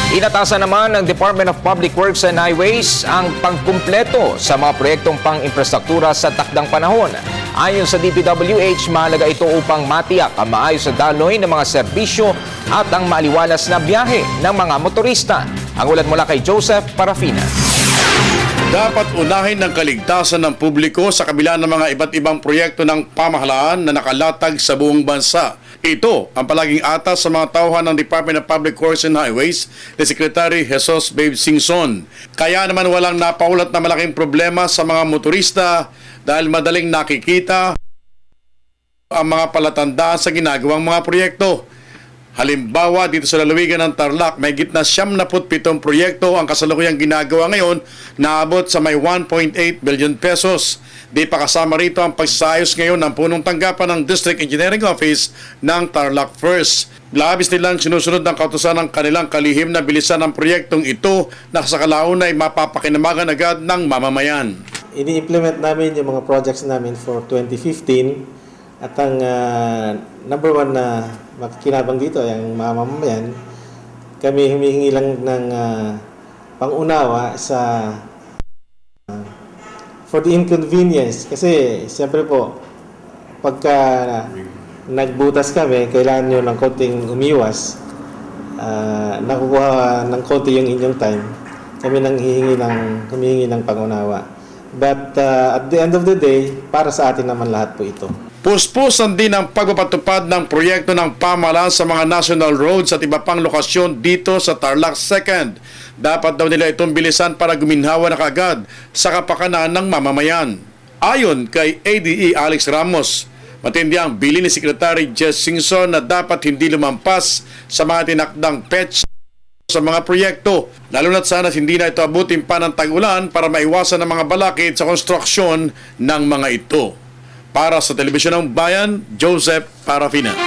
Inatasan naman ng Department of Public Works and Highways ang pangkumpleto sa mga proyektong pang-infrastruktura sa takdang panahon. Ayon sa DPWH, mahalaga ito upang matiyak ang maayos na daloy ng mga serbisyo at ang maaliwalas na biyahe ng mga motorista. Ang ulat mula kay Joseph Parafina. Dapat unahin ng kaligtasan ng publiko sa kabila ng mga iba't ibang proyekto ng pamahalaan na nakalatag sa buong bansa. Ito ang palaging atas sa mga tauhan ng Department of Public Works and Highways ni Secretary Jesus Babe Singson. Kaya naman walang napaulat na malaking problema sa mga motorista dahil madaling nakikita ang mga palatandaan sa ginagawang mga proyekto. Halimbawa, dito sa lalawigan ng Tarlac, may gitna 77 proyekto ang kasalukuyang ginagawa ngayon na abot sa may 1.8 billion pesos. Di pa kasama rito ang pagsasayos ngayon ng punong tanggapan ng District Engineering Office ng Tarlac First. Labis nilang sinusunod ng kautusan ng kanilang kalihim na bilisan ang proyektong ito na sa kalaon ay mapapakinamagan agad ng mamamayan. Ini-implement namin yung mga projects namin for 2015 at ang number one na makikinabang dito ay ang mga mamamayan. Kami humihingi lang ng pangunawa sa for the inconvenience kasi siyempre po pagka nagbutas kami kailangan nyo ng konting umiwas, nakukuha ng konti yung inyong time, kami nang humihingi ng pangunawa, but at the end of the day para sa atin naman lahat po ito. Puspusan din ang pagpapatupad ng proyekto ng pamahalaan sa mga national roads at iba pang lokasyon dito sa Tarlac 2nd. Dapat daw nila itong bilisan para guminhawa na kaagad sa kapakanan ng mamamayan. Ayon kay ADE Alex Ramos, matindi ang bili ni Secretary Jess Singson na dapat hindi lumampas sa mga tinakdang petsa sa mga proyekto. Lalo na't sana hindi na ito abutin pa ng tag-ulan para maiwasan ang mga balakid sa konstruksyon ng mga ito. Para sa Telebisyon ng Bayan, Joseph Parafina.